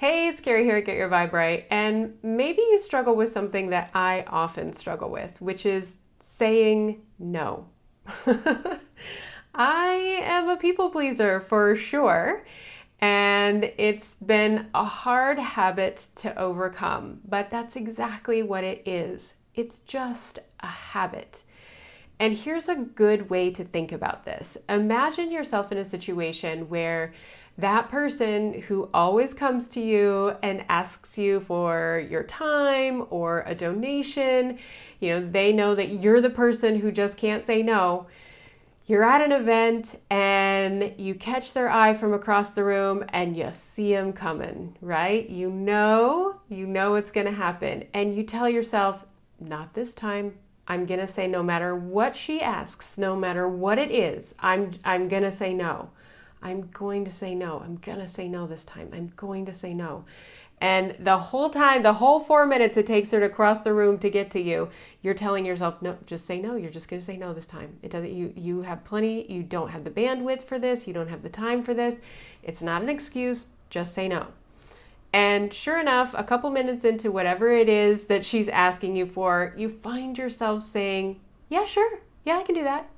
Hey, it's Carrie here at Get Your Vibe Right, and maybe you struggle with something that I often struggle with, which is saying no. I am a people pleaser for sure, and it's been a hard habit to overcome, but that's exactly what it is. It's just a habit. And here's a good way to think about this. Imagine yourself in a situation where that person who always comes to you and asks you for your time or a donation, they know that you're the person who just can't say no. You're at an event and you catch their eye from across the room and you see them coming, right? You know it's going to happen. And you tell yourself, not this time. I'm going to say no matter what she asks, no matter what it is, I'm going to say no. I'm going to say no. I'm going to say no this time. I'm going to say no. And the whole time, the whole 4 minutes it takes her to cross the room to get to you, you're telling yourself, no, just say no. You're just going to say no this time. It doesn't, you have plenty, you don't have the bandwidth for this. You don't have the time for this. It's not an excuse. Just say no. And sure enough, a couple minutes into whatever it is that she's asking you for, you find yourself saying, yeah, sure. Yeah, I can do that.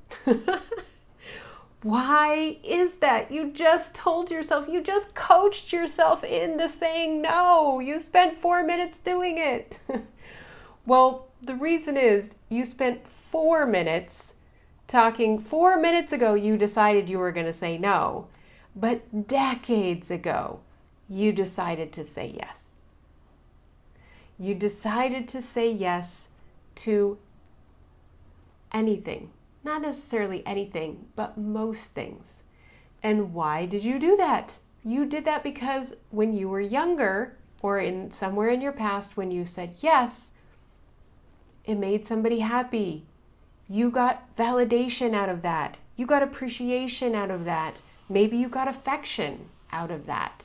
Why is that? You just told yourself, you just coached yourself into saying no. You spent 4 minutes doing it. Well, the reason is you spent 4 minutes talking. 4 minutes ago, you decided you were going to say no. But decades ago, you decided to say yes. You decided to say yes to anything. Not necessarily anything, but most things. And why did you do that? You did that because when you were younger or in somewhere in your past when you said yes, it made somebody happy. You got validation out of that. You got appreciation out of that. Maybe you got affection out of that.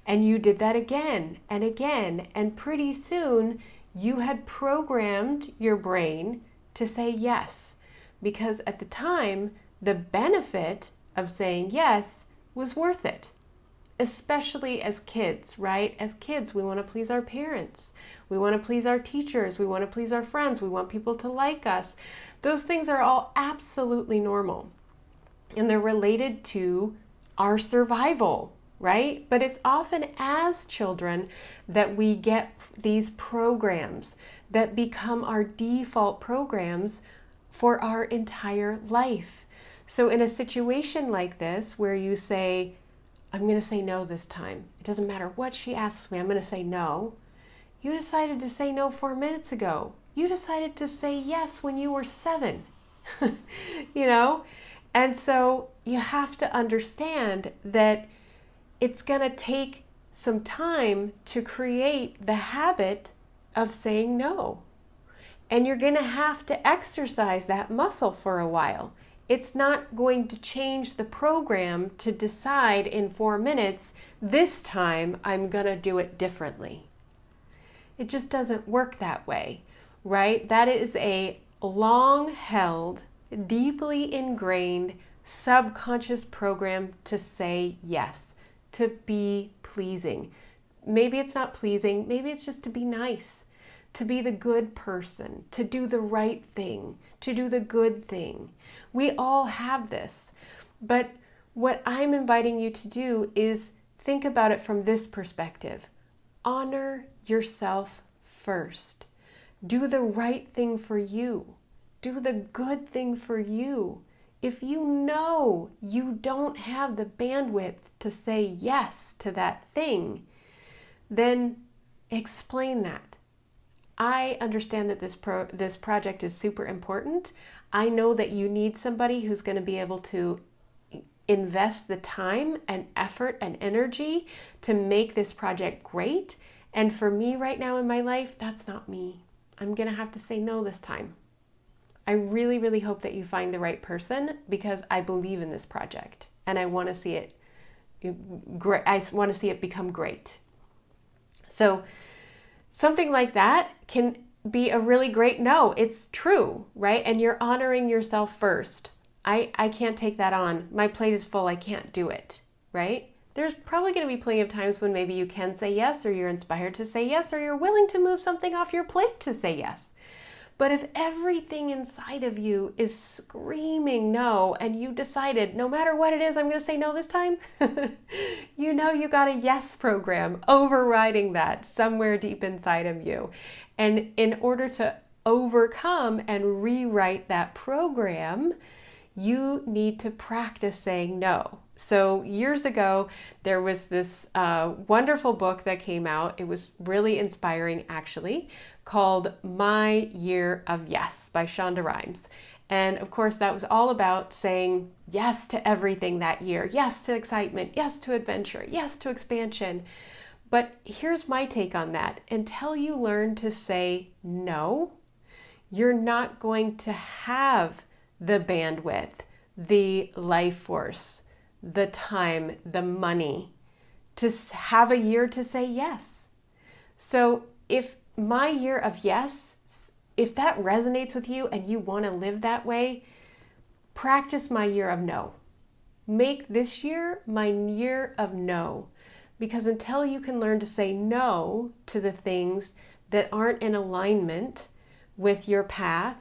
And you did that again and again. And pretty soon you had programmed your brain to say yes. Because at the time, the benefit of saying yes was worth it. Especially as kids, right? As kids, we want to please our parents. We want to please our teachers. We want to please our friends. We want people to like us. Those things are all absolutely normal. And they're related to our survival, right? But it's often as children that we get these programs that become our default programs for our entire life. So in a situation like this where you say, I'm going to say no this time. It doesn't matter what she asks me, I'm going to say no. You decided to say no 4 minutes ago. You decided to say yes when you were 7. And so you have to understand that it's going to take some time to create the habit of saying no. And you're going to have to exercise that muscle for a while. It's not going to change the program to decide in 4 minutes, this time I'm going to do it differently. It just doesn't work that way, right? That is a long-held, deeply ingrained, subconscious program to say yes, to be pleasing. Maybe it's not pleasing, maybe it's just to be nice. To be the good person, to do the right thing, to do the good thing. We all have this. But what I'm inviting you to do is think about it from this perspective. Honor yourself first. Do the right thing for you. Do the good thing for you. If you know you don't have the bandwidth to say yes to that thing, then explain that. I understand that this project is super important. I know that you need somebody who's going to be able to invest the time and effort and energy to make this project great. And for me right now in my life, that's not me. I'm going to have to say no this time. I really, really hope that you find the right person because I believe in this project and I want to see it great. I want to see it become great. So something like that can be a really great no. It's true, right? And you're honoring yourself first. I can't take that on. My plate is full. I can't do it, right? there's probably going to be plenty of times when maybe you can say yes, or you're inspired to say yes, or you're willing to move something off your plate to say yes. But if everything inside of you is screaming no, and you decided no matter what it is, I'm going to say no this time, you know you got a yes program overriding that somewhere deep inside of you. And in order to overcome and rewrite that program, you need to practice saying no. So years ago, there was this wonderful book that came out. It was really inspiring, actually, called My Year of Yes by Shonda Rhimes. And of course, that was all about saying yes to everything that year. Yes to excitement, yes to adventure, yes to expansion. But here's my take on that. Until you learn to say no, you're not going to have the bandwidth, the life force, the time, the money to have a year to say yes. So if my year of yes, if that resonates with you and you want to live that way, practice my year of no. Make this year my year of no. Because until you can learn to say no to the things that aren't in alignment with your path,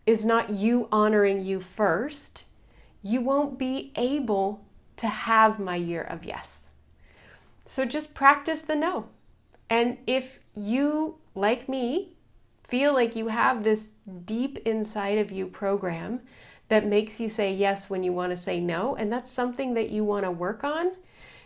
is not you honoring you first, you won't be able to have my year of yes. So just practice the no. And if you, like me, feel like you have this deep inside of you program that makes you say yes when you want to say no, and that's something that you want to work on,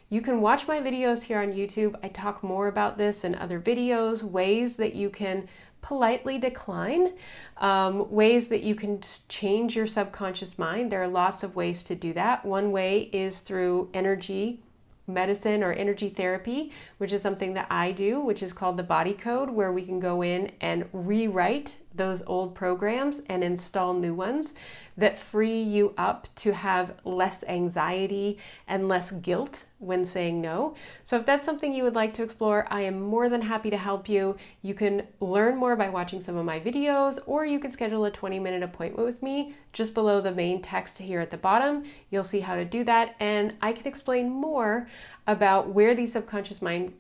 you can watch my videos here on YouTube. I talk more about this in other videos, ways that you can politely decline, ways that you can change your subconscious mind. There are lots of ways to do that. One way is through energy medicine or energy therapy, which is something that I do, which is called the body code, where we can go in and rewrite those old programs and install new ones that free you up to have less anxiety and less guilt when saying no. So if that's something you would like to explore, I am more than happy to help you. You can learn more by watching some of my videos, or you can schedule a 20-minute appointment with me just below the main text here at the bottom. You'll see how to do that, and I can explain more about where these subconscious mind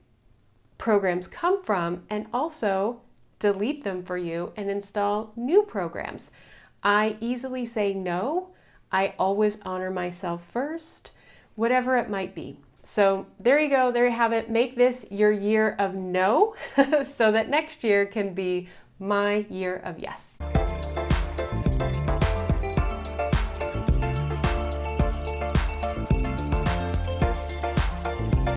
programs come from, and also delete them for you and install new programs. I easily say no. I always honor myself first, whatever it might be. So there you go. There you have it. Make this your year of no so that next year can be my year of yes.